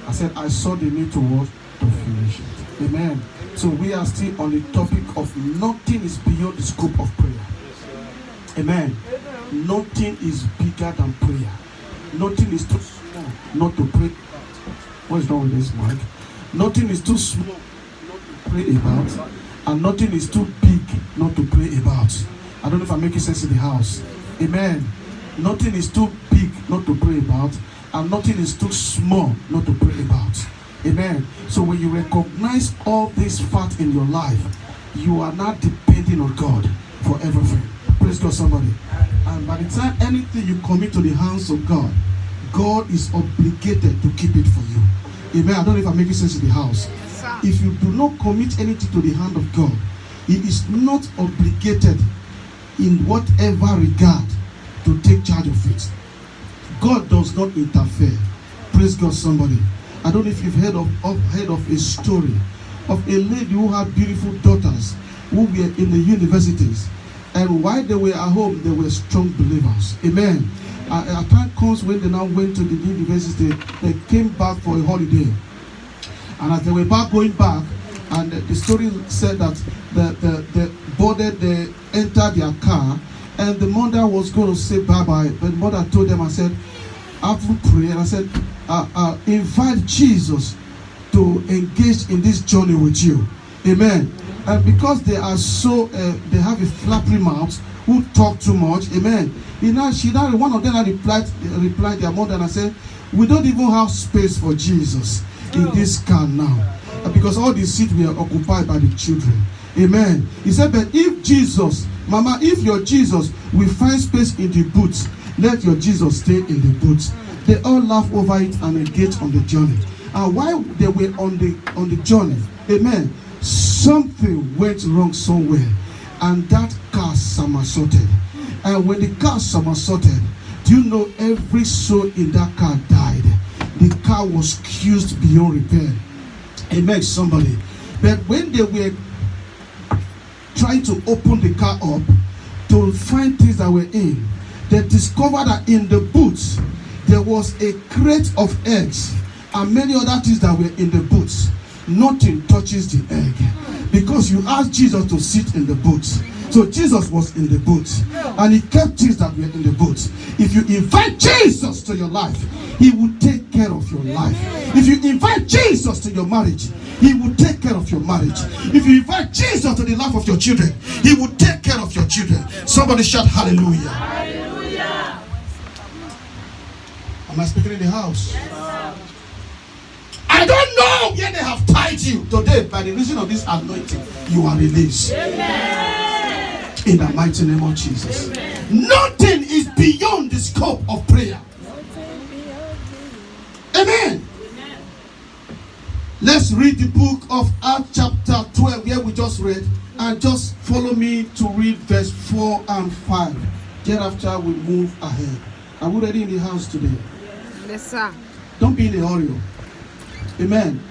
I said, I saw the need to what? To finish it. Amen. So we are still on the topic of nothing is beyond the scope of prayer. Amen. Nothing is bigger than prayer. Nothing is too small not to pray. What is wrong with this mic? Nothing is too small not to pray about, and nothing is too big not to pray about. I don't know if I'm making sense in the house. Amen. Nothing is too big not to pray about, and nothing is too small not to pray about. Amen. So when you recognize all these facts in your life, you are not depending on God for everything. Praise God, somebody. And by the time anything you commit to the hands of God, God is obligated to keep it for you. Amen. I don't know if I'm making sense in the house. If you do not commit anything to the hand of God, He is not obligated in whatever regard to take charge of it. God does not interfere. Praise God, somebody. I don't know if you've heard of a story of a lady who had beautiful daughters who were in the universities, and while they were at home, they were strong believers. Amen. A time comes when they now went to the university, they came back for a holiday, and as they were going back, and the story said that they entered their car, and the mother was going to say bye-bye, but the mother told them, I said, after prayer, I said, invite Jesus to engage in this journey with you. Amen. And because they are so, they have a flappy mouth, who talk too much. Amen. One of them replied their mother, and I said, we don't even have space for Jesus in this car now, because all the seats were occupied by the children. Amen. He said, but if Jesus, Mama, if your Jesus will find space in the boots, let your Jesus stay in the boots. They all laugh over it and engage on the journey. And while they were on the journey, amen, something went wrong somewhere, and that car somersaulted. And when the car somersaulted, do you know every soul in that car died? The car was used beyond repair. Amen, somebody. But when they were trying to open the car up to find things that were in, they discovered that in the boots there was a crate of eggs and many other things that were in the boots. Nothing touches the egg, because you asked Jesus to sit in the boots. So Jesus was in the boots, and He kept things that were in the boots. If you invite Jesus to your life, He will take care of your life. If you invite Jesus to your marriage, He will take care of your marriage. If you invite Jesus to the life of your children, He will take care of your children. Somebody shout hallelujah. Hallelujah. Am I speaking in the house? Yes, I don't know where they have tied you. Today, by the reason of this anointing, you are released. Amen. In the mighty name of Jesus. Amen. Nothing is beyond the scope of prayer. Amen. Amen. Let's read the book of Acts chapter 12, where we just read, and just follow me to read verse 4 and 5. Thereafter, we move ahead. Are we ready in the house today? Yes, sir. Don't be in a hurry. Amen.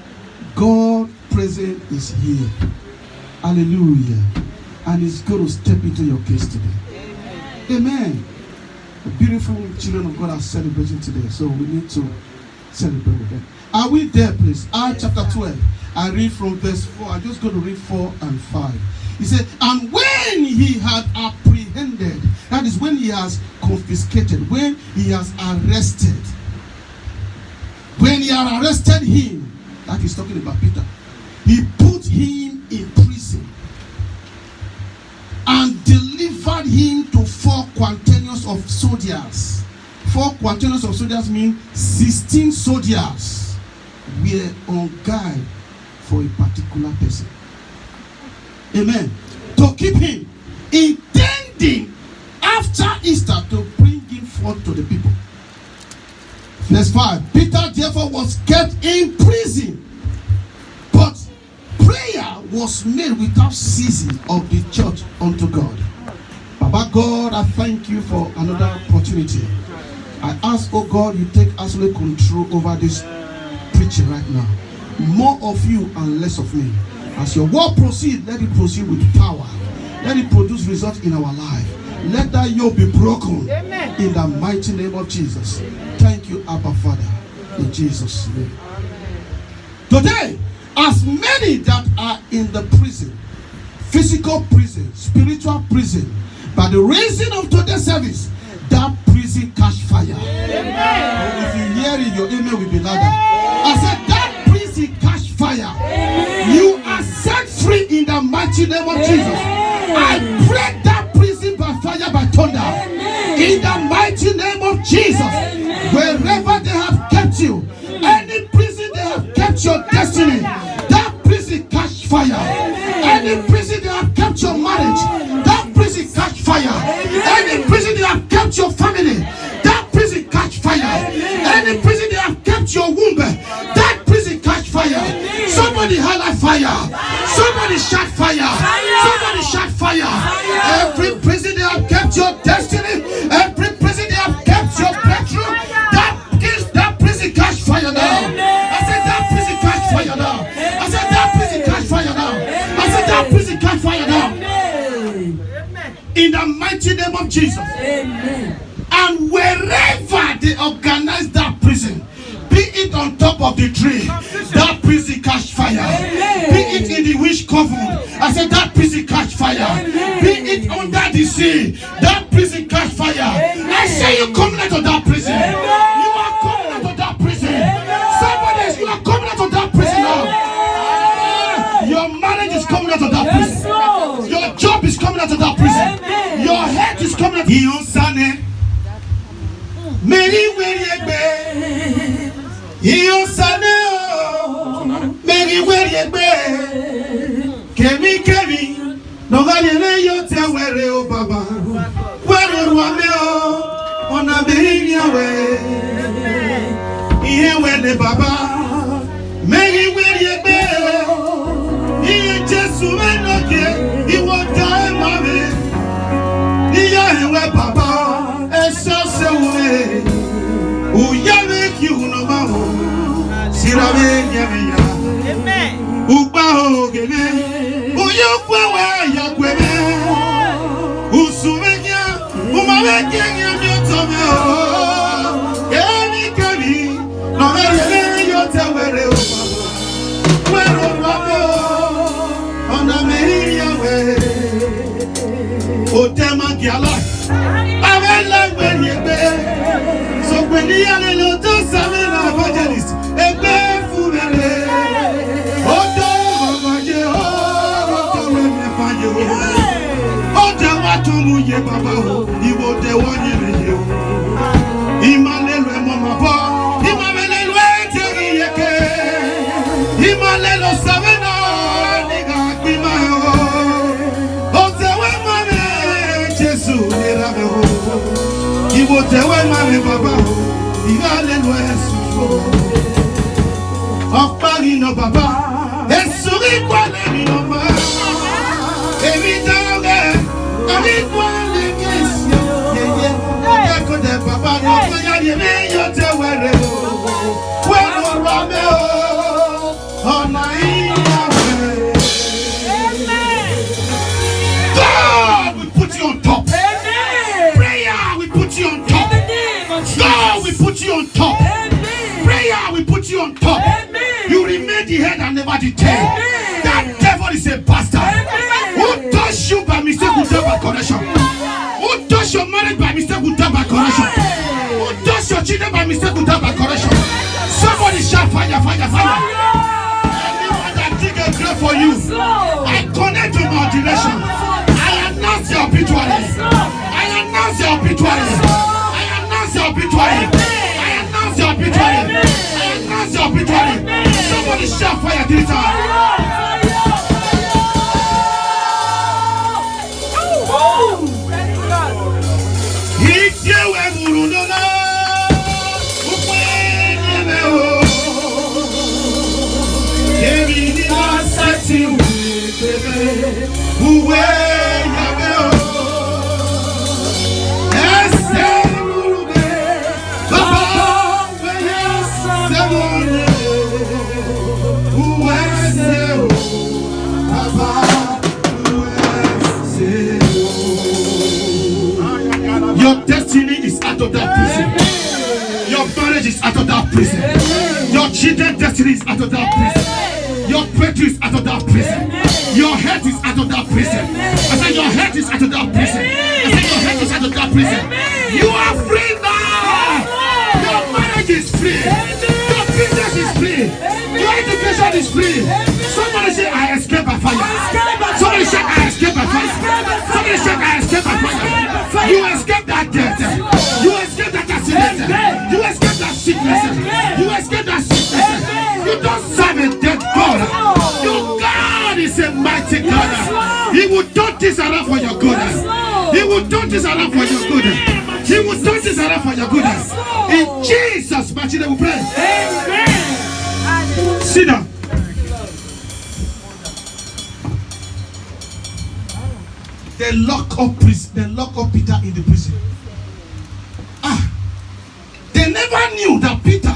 God present is here. Hallelujah. And He's going to step into your case today. Amen. Amen. The beautiful children of God are celebrating today, so we need to celebrate with them. Are we there, please? Acts chapter 12. I read from verse 4. I'm just going to read 4 and 5. He said, and when he had apprehended, that is when he has confiscated, when he has arrested, when he had arrested him, that is talking about Peter, he put him in prison and delivered him to 4 quaternions of soldiers. 4 quaternions of soldiers mean 16 soldiers were on guard for a particular person. Amen. To keep him, intending after Easter to bring him forth to the people. Verse 5. Peter therefore was kept in prison, but prayer was made without ceasing of the church unto God. Baba God, I thank you for another opportunity. I ask, oh God, you take absolute control over this preaching right now. More of you and less of me. As your word proceed, let it proceed with power. Let it produce results in our life. Let that yoke be broken. Amen. In the mighty name of Jesus. Amen. Thank you, Abba Father. In Jesus' name. Amen. Today, as many that are in the prison, physical prison, spiritual prison, by the reason of today's service, that prison catch fire. Amen. If you hear it, your amen will be louder. I said that prison catch fire. Amen. You are set free in the mighty name of Jesus. I break that prison by fire, by thunder. Amen. In the mighty name of Jesus. Amen. Wherever they have kept you, any prison they have kept your destiny, that prison catch fire. Amen. Any prison they have kept your marriage, that prison catch fire. Amen. Any prison they have kept your family, that prison catch fire. Amen. Any prison they have kept your womb, that prison catch fire. Amen. Somebody highlight fire. Somebody shout fire. Somebody shout fire. Every prison they have kept your destiny, every prison they have kept your breakthrough, that prison catch fire now. I said that prison catch fire now. I said that prison catch fire now. I said that prison catch fire now. In the mighty name of Jesus. Amen. And wherever they organize that prison, be it on top of the tree, that prison catch fire. Amen. Be it in the witch coven, I said that prison catch fire. Amen. Be it under the sea, that prison catch fire. Amen. I say you coming out of that prison. Amen. You are coming out of that prison. Amen. Somebody else, you are coming out of that prison now. Your marriage is coming out of that prison. Yes, your job is coming out of that prison. Amen. Your head is coming out of that prison. Many Iyo sane o meri weriegbe kemi no gale yo te were o baba were ruame o ona beri yawe ihe wele baba meri weriegbe iye Jesu enoke iwo ta mame iya ewe baba eso se we uyame ki uno bawo sirabe nyameya upa ogene uyokwa wa yakweme usumenya umawe kenya myotome o kemi no mere yote were o wero babo ona meri yawe o tema giala avela gweyebe so kweli ale lo to same na evangelist ebe fumere odo maje o we me faje o de wa to mu ye baba o iwo de woni le ye o imalelo e mama bo imalelo e teri yeke imalelo same na niga gbima o te we mame Jesu ni ra me o iwo te we mame baba o imalelo e su ọ̀párí lọ bàbá èso ìgbà lẹ́mi ọmọ èmi dáwọ́ ẹ̀mí ìgbà lẹ́mi èsì yẹyẹ ẹ̀kọ́ dẹ̀ bàbá lọ bóyá yẹmí yóò tẹ wẹ̀rẹ̀ o wẹ́rù rọ mẹ́ o ọ̀nà ìyàwó. God will put you on top. Prayer will put you on top. God will put you on top. Prayer will put you on top. You remain the head and never the tail. Amen. That devil is a bastard. Amen. Who touch you by mistake will die by correction. Who touch your marriage by mistake will die by correction. Who touch your children by mistake will die by correction. Somebody shout fire, fire, fire. Anyone that dig a grave for you, I connect to my direction. I announce your obituary. I announce your obituary. I announce your obituary. I announce your obituary. I announce your obituary. Somebody shout fire 3 times. It's you and Murunona. Your destiny is out of that prison. Your marriage is out of that prison. Your children's destiny is out of that prison. Your breakthrough is out of that prison. Your health is out of that prison. I said your health is out of that prison. I said your health is out of that prison. You are free now. Your marriage is free. Your business is free. Your education is free. Somebody say I escape by fire. Somebody say I escape by fire. Somebody say I escape by fire. You escape that death. You escape that accident. You escape that sickness. You escape that sickness. You don't serve a dead God. Your God is a mighty God. He will turn this around for your good. He will turn this around for your good. He will turn this around for your good. In Jesus' mighty name we pray. Amen. Sit down. They lock up Peter in the prison. They never knew that Peter,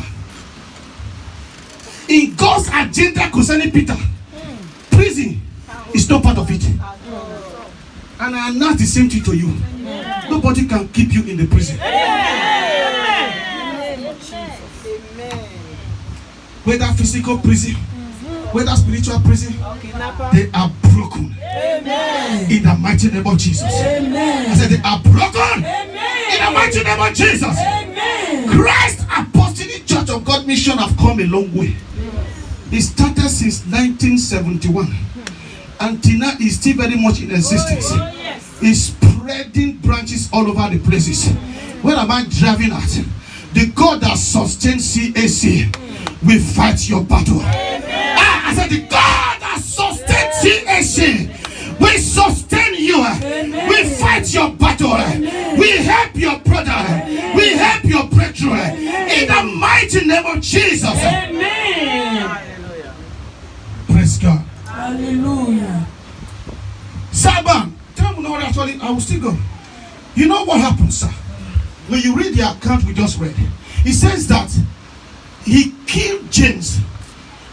in God's agenda concerning Peter, prison is not part of it. And I announce the same thing to you. Nobody can keep you in the prison. Whether physical prison, whether spiritual prison, they are broken. In the mighty name of Jesus. I said they are broken. In the mighty name of Jesus. Christ Apostolic Church of God Mission have come a long way. It started since 1971. Until now, it's still very much in existence. It's spreading branches all over the places. Where am I driving at? The God that sustains CAC will fight your battle. I said the God that sustains CAC will sustain you. We fight your battle. We help your brother. We help your breakthrough. In the mighty name of Jesus. Amen. Praise God. Hallelujah. Saban, tell me what actually I will still go. You know what happens, sir? When you read the account we just read, it says that he killed James.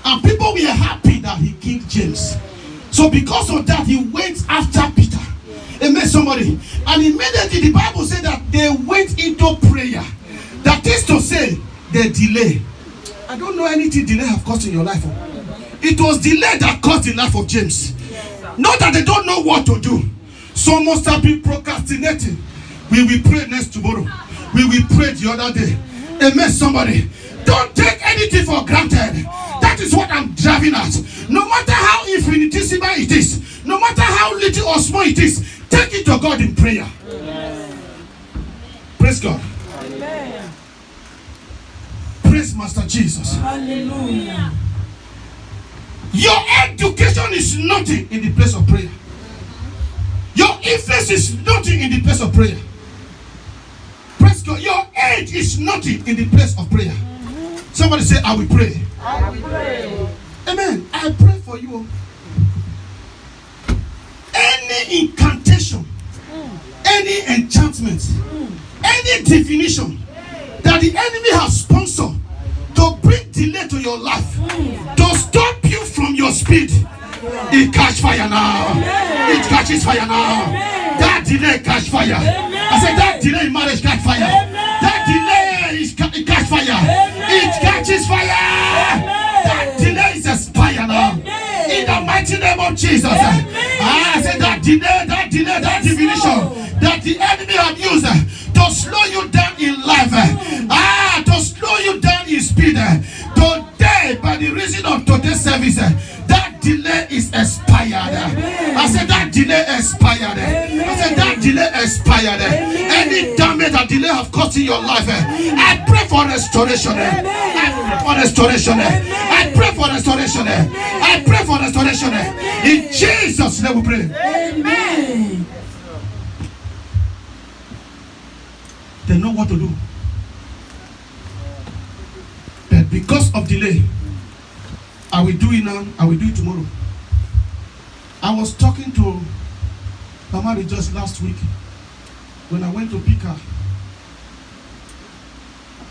And people were happy that he killed James. So because of that, he went after Peter. Amen, somebody. And immediately the Bible said that they went into prayer. That is to say, they delay. I don't know anything delay have caused in your life. It was delay that caused the life of James. Not that they don't know what to do. Some must have been procrastinating. We will pray next tomorrow. We will pray the other day. Amen, somebody. Don't take anything for granted. That is what I'm driving at. No matter how infinitesimal it is, no matter how little or small it is, take it to God in prayer. Praise God. Amen. Praise Master Jesus. Hallelujah. Your education is nothing in the place of prayer. Your influence is nothing in the place of prayer. Praise God. Your age is nothing in the place of prayer. Somebody say, I will pray. I will pray. Amen. I pray for you. Any incantation, any enchantment, any definition that the enemy has sponsored to bring delay to your life, to stop you from your speed, it catch fire now. It catches fire now. That delay catch fire. I said that delay in marriage catch fire. That delay is catch fire. It catches fire. That delay is expire now. In the mighty name of Jesus. I said that delay, that divination that the enemy had used to slow you down in life, to slow you down in speed. Today, by the reason of today's service, that delay is expired. I said that delay expired. I said that delay expired. Any damage that delay have caused in your life, I pray for restoration. I pray for restoration. I pray for restoration. I pray for restoration. In Jesus' name we pray. Amen. They know what to do. But because of delay, I will do it now, I will do it tomorrow. I was talking to Mama just last week when I went to pick her.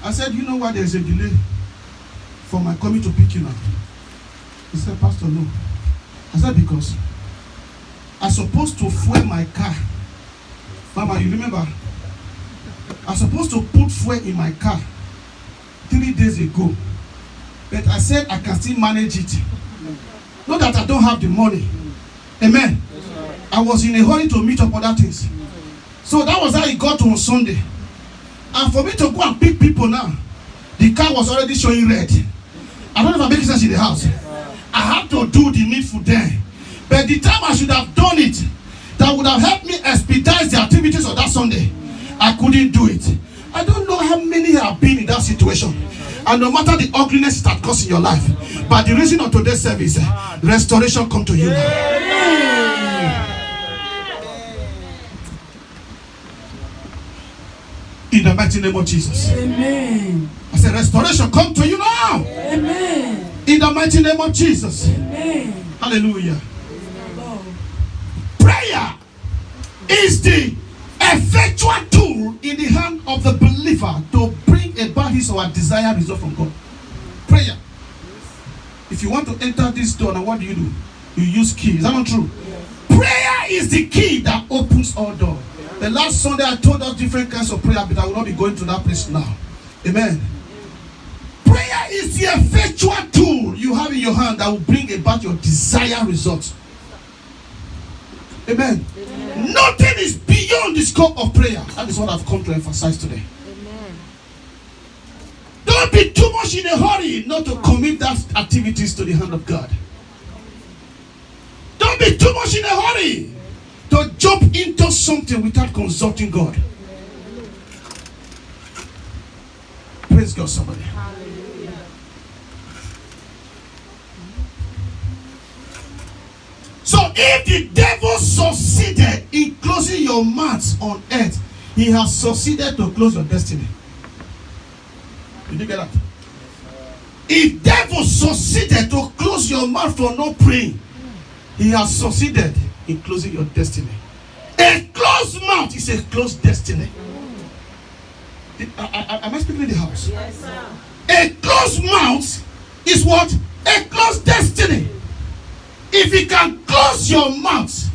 I said, you know why there's a delay for my coming to pick you now? He said, Pastor, no. I said, because I'm supposed to fuel my car. Mama, you remember? I'm supposed to put fuel in my car 3 days ago. But I said I can still manage it. Not that I don't have the money. Amen. I was in a hurry to meet up other things. So that was how it got on Sunday. And for me to go and pick people now, the car was already showing red. I don't know if I'm making sense in the house. I had to do the needful then. But the time I should have done it, that would have helped me expedite the activities of that Sunday, I couldn't do it. I don't know how many have been in that situation. And no matter the ugliness that caused in your life, but the reason of today's service, restoration come to you now. In the mighty name of Jesus. Amen. I said restoration come to you now. Amen. In the mighty name of Jesus. Amen. Hallelujah. Prayer is the effectual tool in the hand of the believer to bring about his or her desired result from God. Prayer. If you want to enter this door, now what do? You use key. Is that not true? Prayer is the key that opens all doors. The last Sunday I told us different kinds of prayer, but I will not be going to that place now. Amen. Prayer is the effectual tool you have in your hand that will bring about your desired results. Amen. Amen. Nothing is beyond the scope of prayer. That is what I've come to emphasize today. Amen. Don't be too much in a hurry not to commit that activities to the hand of God. Don't be too much in a hurry to jump into something without consulting God. Praise God, somebody. Hallelujah. So if the devil succeeded in closing your mouth on earth, he has succeeded to close your destiny. Did you get that? If devil succeeded to close your mouth for no praying, he has succeeded in closing your destiny. A closed mouth is a closed destiny. Am I speaking in the house? Yes, sir. A closed mouth is what? A closed destiny. If he can close your mouth,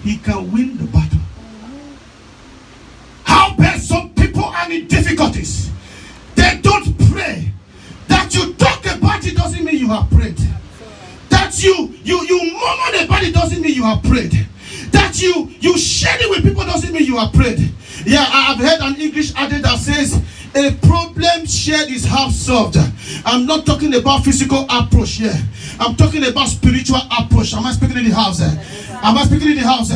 he can win the battle. How bad some people are in difficulties. They don't pray. That you talk about it doesn't mean you have prayed. That you murmur about it doesn't mean you have prayed. That you share it with people doesn't mean you have prayed. Yeah, I've heard an English adage that says, a problem shared is half solved. I'm not talking about physical approach here. I'm talking about spiritual approach. Am I speaking in the house? Am I speaking in the house?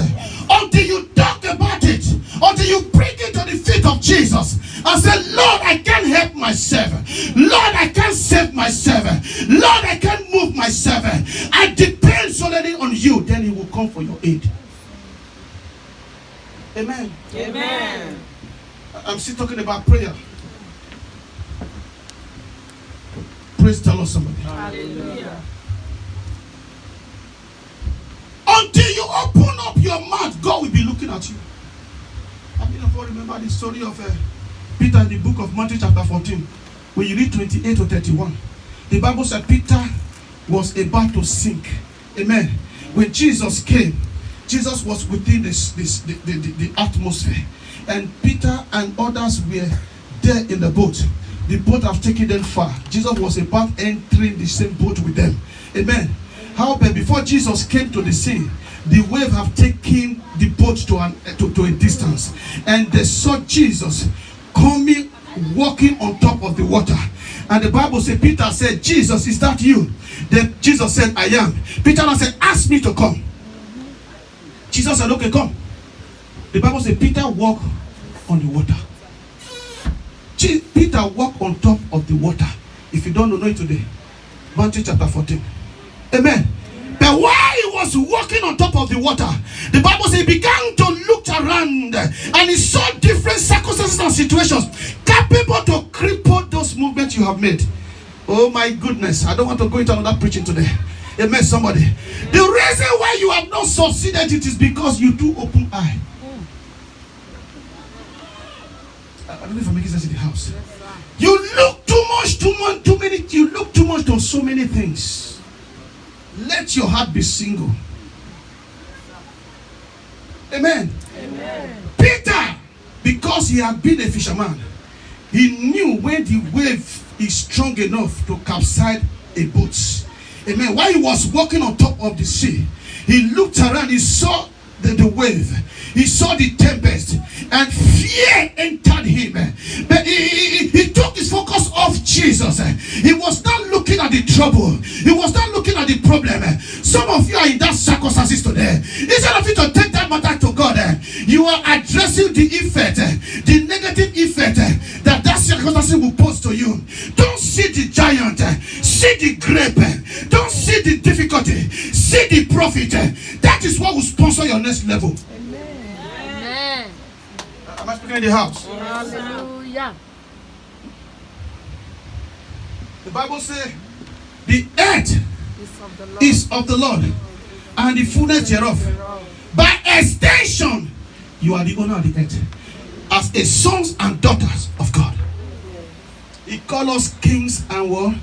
Until you talk about it, until you bring it to the feet of Jesus and say, Lord, I can't help myself. Lord, I can't save myself. Lord, I can't move myself. I depend solely on you. Then he will come for your aid. Amen. Amen. I'm still talking about prayer. Praise the Lord, somebody. Hallelujah. Until you open up your mouth, God will be looking at you. I mean, if you remember the story of Peter in the book of Matthew chapter 14, when you read 28 to 31, the Bible said Peter was about to sink. Amen. When Jesus came, Jesus was within the atmosphere, and Peter and others were there in the boat. The boat have taken them far. Jesus was about entering the same boat with them. Amen. However, before Jesus came to the sea, the wave have taken the boat to a distance, and they saw Jesus coming, walking on top of the water. And the Bible said, Peter said, Jesus, is that you? Then Jesus said, I am. Peter said, ask me to come. Jesus said, okay, come. The Bible said Peter walked on the water. Peter walked on top of the water. If you don't know it today, Matthew chapter 14. Amen. But while he was walking on top of the water, the Bible says he began to look around and he saw different circumstances and situations capable to cripple those movements you have made. Oh my goodness, I don't want to go into another preaching today. Amen, somebody. The reason why you have not succeeded it is because you do open eye. I don't know if I'm making sense in the house. You look too many. You look too much to so many things. Let your heart be single. Amen. Amen. Peter, because he had been a fisherman, he knew when the wave is strong enough to capsize a boat. Amen. While he was walking on top of the sea, he looked around, he saw the wave, he saw the tempest, and fear entered him. But he took his focus off Jesus. He was not looking at the trouble, he was not looking at the problem. Some of you are in that circumstances today. Instead of you to take that matter to God, you are addressing the effect, the negative effect that circumstance will pose to you. Don't see the giant, see the grape. Don't see the difficulty, see the profit. That is what will sponsor your next level. Amen. Am I speaking in the house? Hallelujah. The Bible says the earth is of the Lord and the fullness thereof. By extension, you are the owner of the earth as a sons and daughters of God. He calls us kings and what?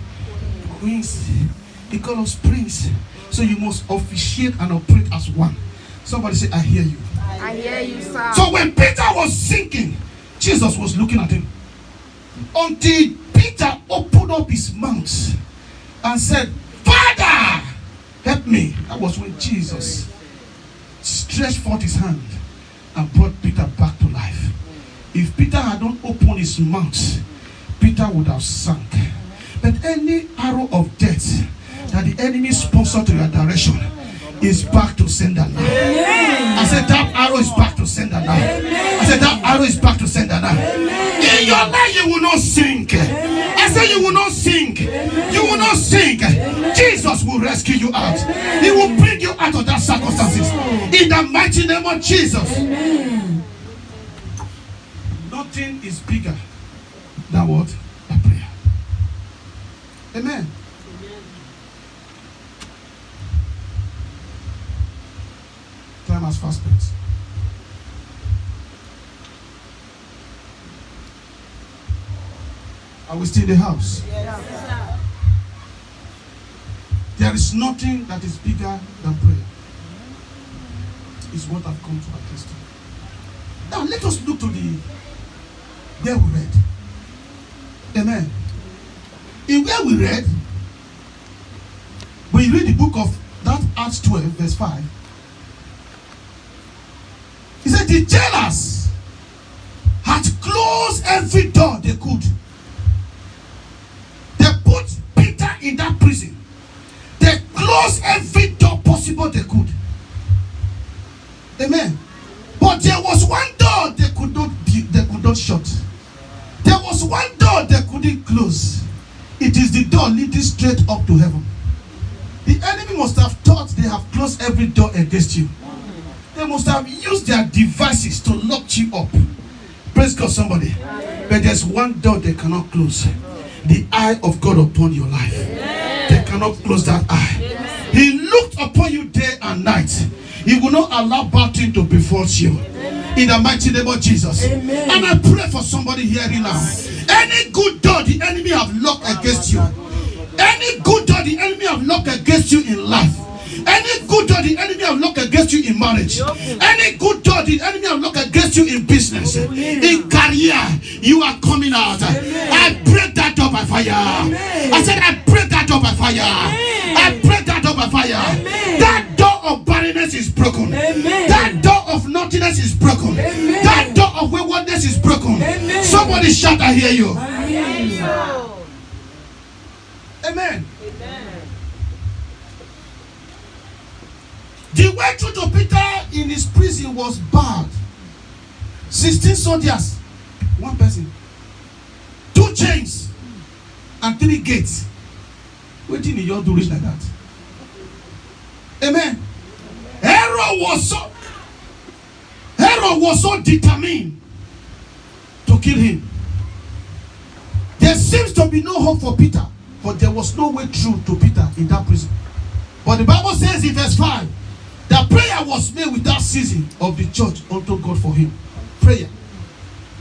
Queens. He calls us prince. So you must officiate and operate as one. Somebody say, I hear you. I hear you, sir. So when Peter was sinking, Jesus was looking at him. Until Peter opened up his mouth and said, Father, help me. That was when Jesus stretched forth his hand and brought Peter back to life. If Peter had not opened his mouth, Peter would have sunk. But any arrow of death that the enemy sponsored to your direction is back to sender now. I said that arrow is back to sender now. I said that arrow is back to sender now. In your life you will not sink. I said you will not sink. You will not sink. Jesus will rescue you out. He will bring you out of that circumstances. In the mighty name of Jesus. Nothing is bigger than what? A prayer. Amen. Time has fast spent. Are we still in the house? Yes, There is nothing that is bigger than prayer. Is what I've come to attest to. Now let us look to the where we read. Amen. In where we read, when you read the book of that Acts 12, verse 5, he said the jailers had closed every door they could. They put Peter in that prison. They closed every door possible they could. Amen. But there was one door they could not shut. There was one door they couldn't close. It is the door leading straight up to heaven. The enemy must have thought they have closed every door against you. They must have used their devices to lock you up. Praise God, somebody. But there's one door they cannot close. The eye of God upon your life. They cannot close that eye. He looked upon you day and night. He will not allow bad thing to befall you. In the mighty name of Jesus. Amen. And I pray for somebody hearing now. Any good door the enemy have locked against you. Any good door the enemy have locked against you in life. Any good door the enemy have locked against you in marriage. Any good door the enemy have locked against you in business. In career. You are coming out. I break that door by fire. I said I break that door by fire. I break that door by fire. That door of barrenness is broken. That door of nothingness is broken. That door of waywardness is broken. Somebody shout, I hear you. Amen. The way through to Peter in his prison was bad. 16 soldiers, one person, 2 chains, and 3 gates. What did you do reach like that? Amen. Herod was so determined to kill him. There seems to be no hope for Peter, but there was no way through to Peter in that prison. But the Bible says in verse 5, that prayer was made without ceasing of the church unto God for him. Prayer.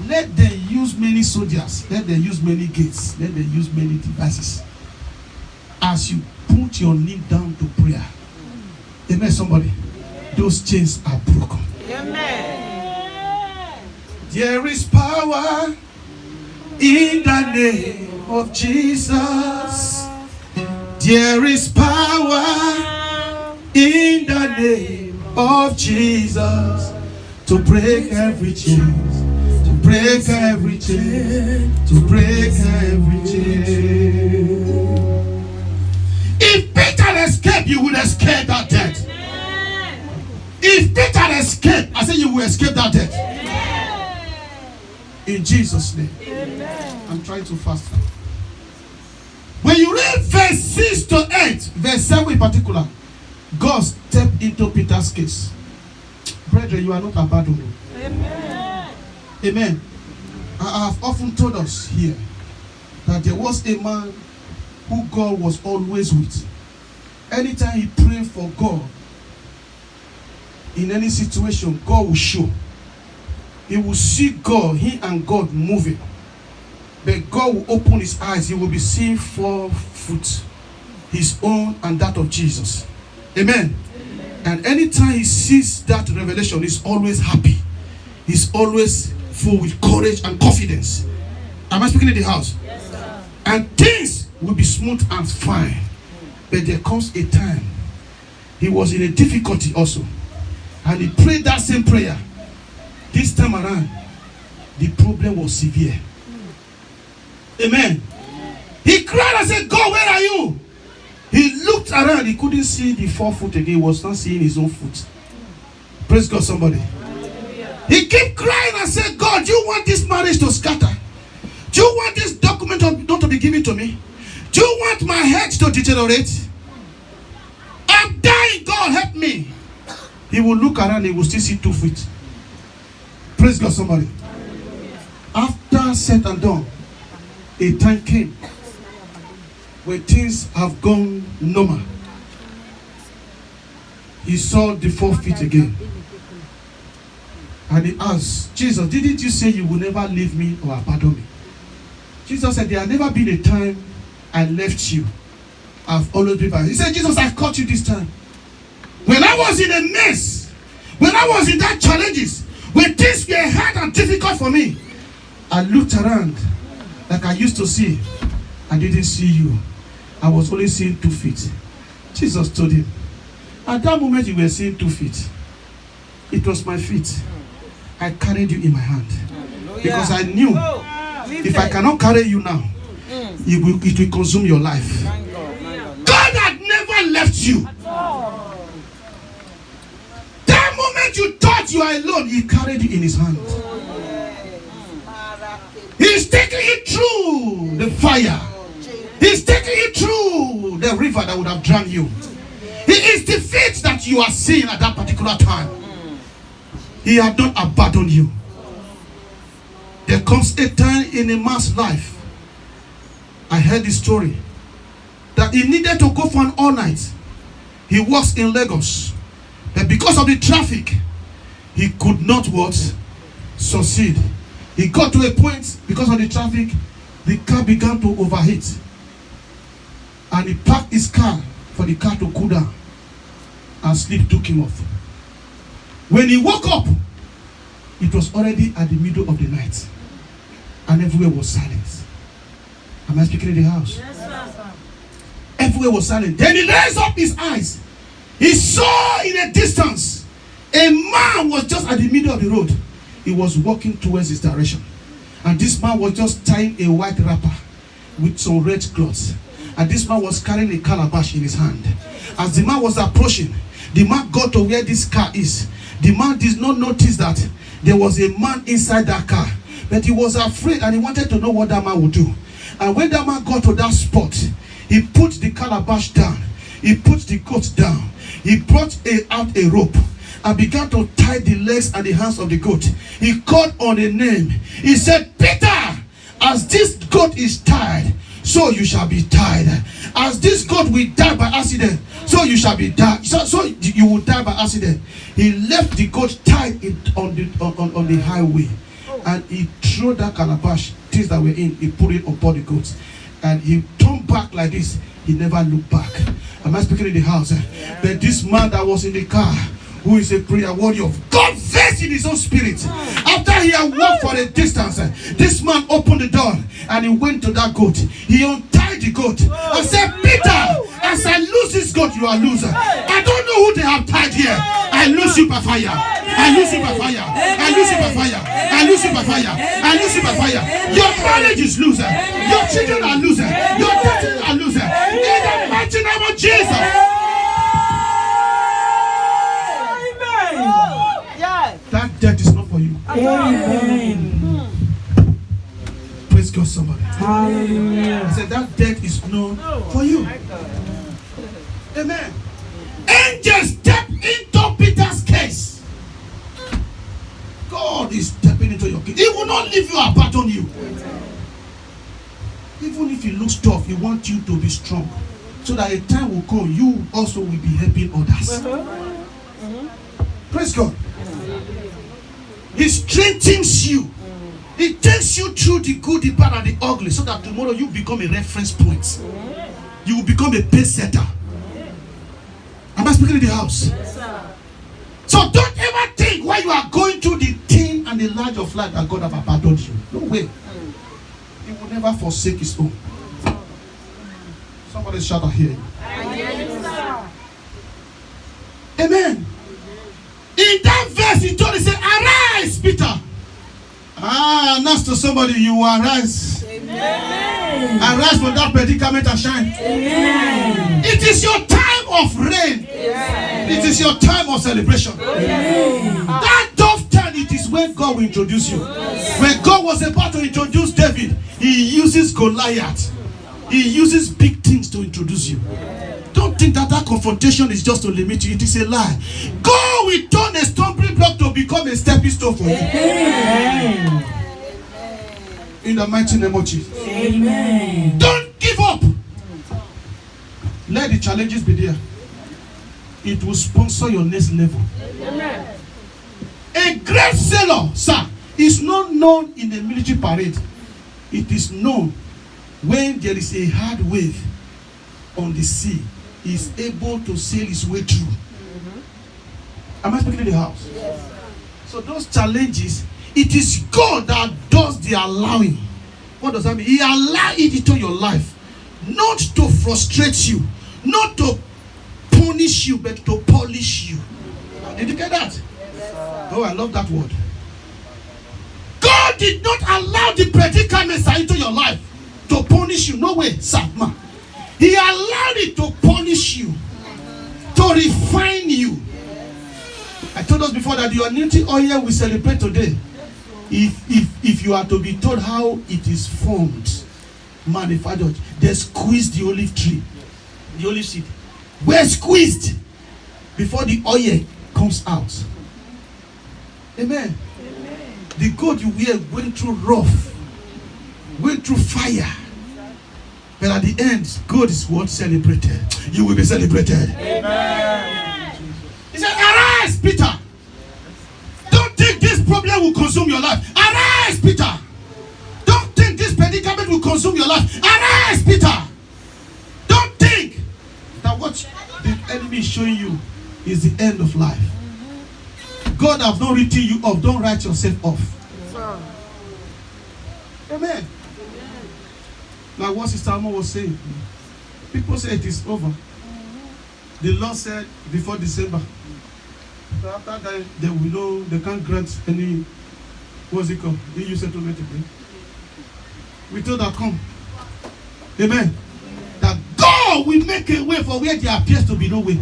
Let them use many soldiers. Let them use many gates. Let them use many devices. As you put your knee down to prayer. Amen, somebody. Those chains are broken. Amen. There is power in the name of Jesus. There is power in the name of Jesus to break every chain, to break every chain, to break every chain. If Peter escaped, you would escape that death. If Peter escaped, I say you will escape that death. In Jesus' name. I'm trying to fast now. When you read verse 6 to 8, verse 7 in particular, God stepped into Peter's case. Brethren, you are not abandoned. Amen. Amen. I have often told us here that there was a man who God was always with. Anytime he prayed for God, in any situation, God will show. He will see God, he and God moving. But God will open his eyes. He will be seeing 4 foot, his own and that of Jesus. Amen. And anytime he sees that revelation, he's always happy. He's always full with courage and confidence. Am I speaking in the house? Yes, sir. And things will be smooth and fine. But there comes a time he was in a difficulty also. And he prayed that same prayer. This time around, the problem was severe. Amen. He cried and said, God, where are you? He looked around. He couldn't see the 4 foot again. He was not seeing his own foot. Praise God, somebody. He kept crying and said, God, do you want this marriage to scatter? Do you want this document not to be given to me? Do you want my head to deteriorate? I'm dying. God, help me. He will look around. He will still see 2 feet. Praise God, somebody. After said and done, a time came when things have gone normal. He saw the 4 feet again. And he asked, Jesus, didn't you say you will never leave me or abandon me? Jesus said, there has never been a time I left you. I've always been by you. He said, Jesus, I caught you this time. When I was in a mess, when I was in that challenges, when things were hard and difficult for me, I looked around like I used to see. I didn't see you. I was only seeing 2 feet. Jesus told him, at that moment you were seeing 2 feet. It was my feet. I carried you in my hand. Because I knew if I cannot carry you now, it will consume your life. God had never left you. That moment you thought you are alone, he carried you in his hand. He's taking you through the fire. He's taking you through the river that would have drowned you. He is the faith that you are seeing at that particular time. He had not abandoned you. There comes a time in a man's life. I heard this story that he needed to go for an all night. He was in Lagos, but because of the traffic, he could not succeed. He got to a point because of the traffic, the car began to overheat, and he parked his car for the car to cool down, and sleep took him off. When he woke up, it was already at the middle of the night, and everywhere was silent. Am I speaking in the house? Yes, sir. Everywhere was silent. Then he raised up his eyes. He saw in a distance a man was just at the middle of the road. He was walking towards his direction, and this man was just tying a white wrapper with some red cloths, and this man was carrying a calabash in his hand. As the man was approaching, the man got to where this car is. The man did not notice that there was a man inside that car, but he was afraid and he wanted to know what that man would do. And when that man got to that spot, he put the calabash down, he put the goat down, he brought out a rope and began to tie the legs and the hands of the goat. He called on a name. He said, Peter, as this goat is tied, so you shall be tied. As this goat will die by accident, so you shall be died. So you will die by accident. He left the goat tied on the highway, and he threw that calabash, things that were in, he put it upon the goat, and he turned back like this. He never looked back. Am I speaking in the house? But this man that was in the car, who is a prayer warrior, God raced in his own spirit. After he had walked for a distance, this man opened the door and he went to that goat. He untied the goat and said, Peter, as I lose this goat, you are loser. I don't know who they have tied here. I lose you by fire. I lose you by fire. I lose you by fire. I lose you by fire. I lose you by fire. Your marriage is loser. Your children are loser. Your destiny are loser. In the mighty name of Jesus. That debt is not for you. Amen. Praise God, somebody. Hallelujah. I said that debt is not for you. Amen. Angels step into Peter's case. God is stepping into your case. He will not leave you or abandon you. Even if it looks tough, He wants you to be strong. So that a time will come, you also will be helping others. Praise God. He strengthens you. He takes you through the good, the bad, and the ugly, so that tomorrow you become a reference point. You will become a pace setter. Am I speaking in the house? So don't ever think while you are going through the thin and the large of life that God have abandoned you. No way. He will never forsake His own. Somebody shout out here. Amen. In that verse, He told, He said, arise, Peter. Next to somebody, you will arise. Amen. Arise from that predicament and shine. Amen. It is your time of rain. Amen. It is your time of celebration. Amen. That tough time, it is when God will introduce you. When God was about to introduce David, He uses Goliath. He uses big things to introduce you. Don't think that confrontation is just to limit you. It is a lie. God will turn a stumbling block to become a stepping stone for you. Amen. In the mighty name of Jesus. Amen. Don't give up. Let the challenges be there. It will sponsor your next level. Amen. A great sailor, sir, is not known in the military parade. It is known when there is a hard wave on the sea. He is able to sail his way through. Am I speaking in the house? Yes. So those challenges, it is God that does the allowing. What does that mean? He allows it into your life, not to frustrate you, not to punish you, but to polish you. Did you get that? Oh, I love that word. God did not allow the predicaments into your life to punish you. No way, sir, man. He allowed it to polish you, to refine you. I told us before that the anointing oil we celebrate today, if you are to be told how it is formed, manufactured, they squeezed the olive tree, the olive seed. We're squeezed before the oil comes out. Amen. The goat you wear went through rough, went through fire. But at the end, God is what celebrated. You will be celebrated. Amen. He said, arise, Peter. Don't think this problem will consume your life. Arise, Peter. Don't think this predicament will consume your life. Arise, Peter. Don't think that what the enemy is showing you is the end of life. God has not written you off. Don't write yourself off. Amen. Like what Sister Amo was saying, people say it is over. The Lord said before December. So after that, they will know they can't grant any, what's it called? EU settlement again. We told her, come. Amen. That God will make a way for where there appears to be no way.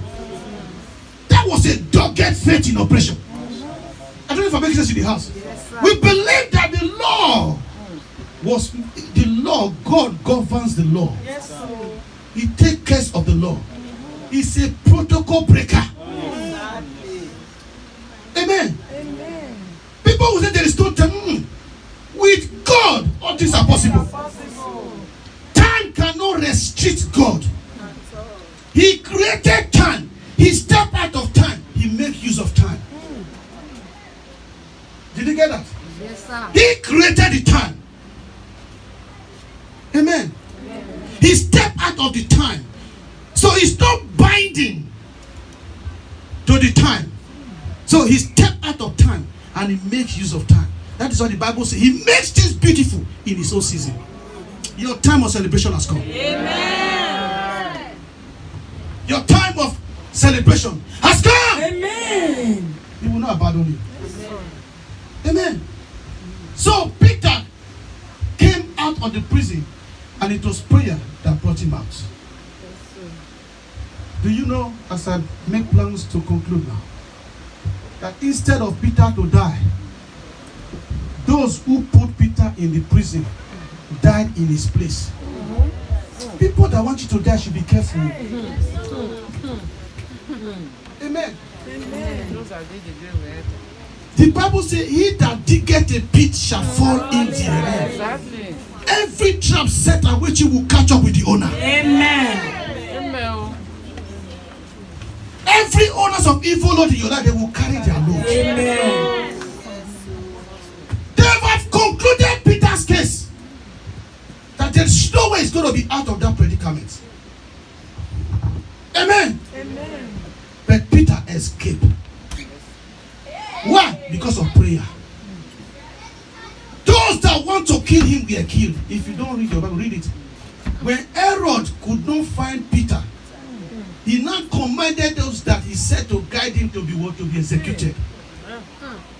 That was a dogged faith in operation. I don't know if I make sense in the house. We believe that the law was the law. God governs the law. He takes care of the law. He's a protocol breaker. Amen. People who say there is no time, with God all things are possible. Time cannot restrict God. He created time. He stepped out of time. He makes use of time. Did you get that? Yes, sir. He created the time. Amen. He stepped out of the time. So he's not binding to the time. So he stepped out out of time and he makes use of time. That is what the Bible says. He makes things beautiful in his own season. Your time of celebration has come. Amen. Your time of celebration has come. Amen. He will not abandon you. Amen. So Peter came out of the prison, and it was prayer that brought him out. Do you know, as I make plans to conclude now, that instead of Peter to die, those who put Peter in the prison died in his place. People that want you to die should be careful. Amen. The Bible says, he that diggeth a pit shall fall in therein. Exactly. Every trap set at which you will catch up with the owner. Amen. Every owners of evil load in your life, they will carry their load. Amen. They have concluded Peter's case that there's no way he's going to be out of that predicament. Amen. But Peter escaped. Why? Because of prayer. Those that want to kill him were killed. If you don't read your Bible, read it. When Herod could not find Peter, he now commanded those that he said to guide him to be what? To be executed.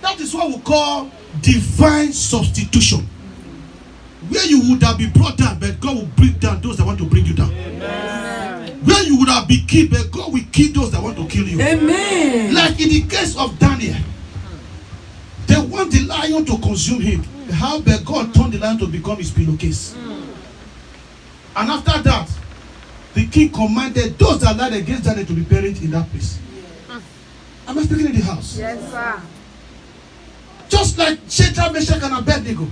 That is what we call divine substitution. Where you would have been brought down, but God will bring down those that want to bring you down. Where you would have been killed, but God will kill those that want to kill you. Amen. Like in the case of Daniel, they want the lion to consume him. How but God turned the lion to become his pillowcase. And after that, the king commanded those that lied against Daniel to be buried in that place. Am I speaking in the house? Yes, sir. Just like Shadrach, Meshach, and Abednego.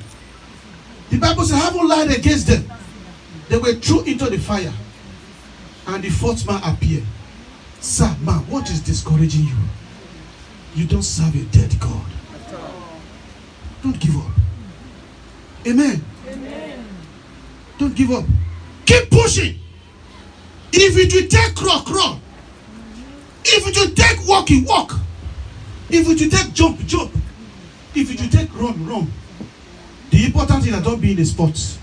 The Bible says, having lied against them, they were thrown into the fire. And the fourth man appeared. Sir, man, what is discouraging you? You don't serve a dead God. Don't give up. Amen. Don't give up. Keep pushing. If it will take crawl, crawl. If it will take walking, walk. If it will take jump, jump. If it will take run, run. The important thing is don't be in the sports.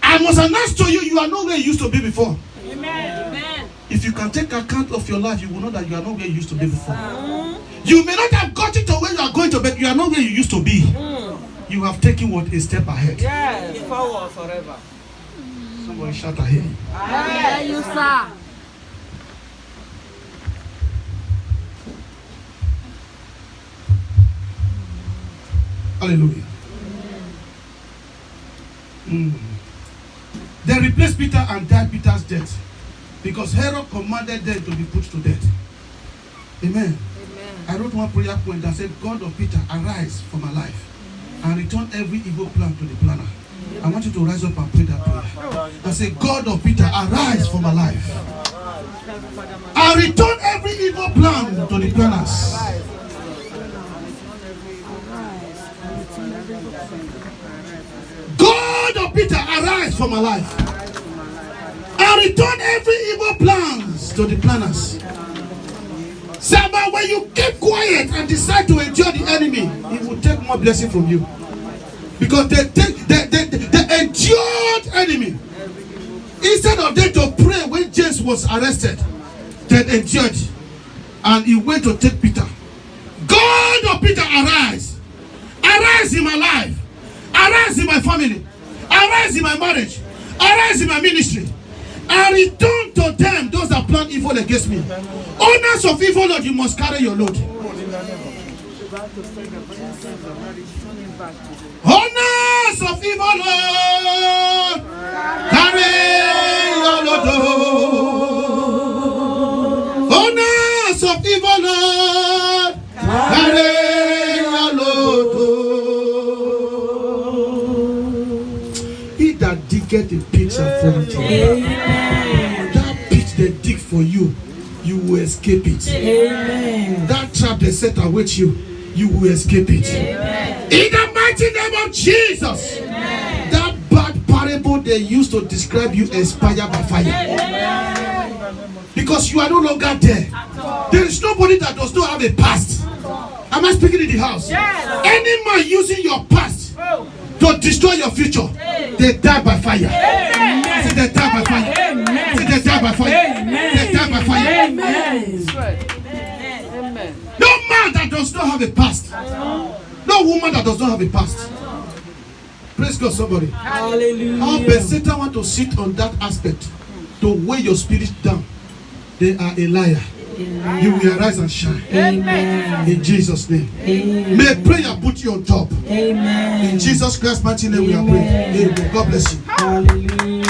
I must announce to you, you are not where you used to be before. Amen. If you can take account of your life, you will know that you are not where you used to be before. You may not have gotten to where you are going to, but you are not where you used to be. You have taken what? A step ahead. Yes, forward forever. Somebody shout ahead. I hear you, sir. Hallelujah. They replaced Peter and died Peter's death because Herod commanded them to be put to death. Amen. I wrote one prayer point that said, God of Peter, arise for my life and return every evil plan to the planner. I want you to rise up and pray that prayer. And say, God of Peter, arise for my life and return every evil plan to the planners. God of Peter, arise for my life and return every evil plans to the planners. Sir, when you keep quiet and decide to endure the enemy, he will take more blessing from you. Because they endured enemy. Instead of them to pray when James was arrested, they endured. And he went to take Peter. God of Peter, arise. Arise in my life. Arise in my family. Arise in my marriage. Arise in my ministry. And return to them those that plan evil against me. Owners of evil, Lord, you must carry your load. Owners of evil, Lord, carry your load. Owners of evil, Lord, carry your load. He that diggeth a pit shall fall into it. That pit they dig for you, you will escape it. Amen. That trap they set await you, you will escape it. Amen. In the mighty name of Jesus. Amen. That bad parable they used to describe you expire by fire. Amen. Because you are no longer there. There is nobody that does not have a past. Am I speaking in the house? Any man using your past to destroy your future, they die by fire. I said they die by fire. I said they die by fire. They die by fire. No man that does not have a past. No woman that does not have a past. Praise God, somebody. Hallelujah. How best Satan want to sit on that aspect to weigh your spirit down. They are a liar. Amen. You will arise and shine. Amen. In Jesus' name. Amen. May prayer put you on top. Amen. In Jesus Christ's mighty name we are praying. Amen. God bless you. Hallelujah.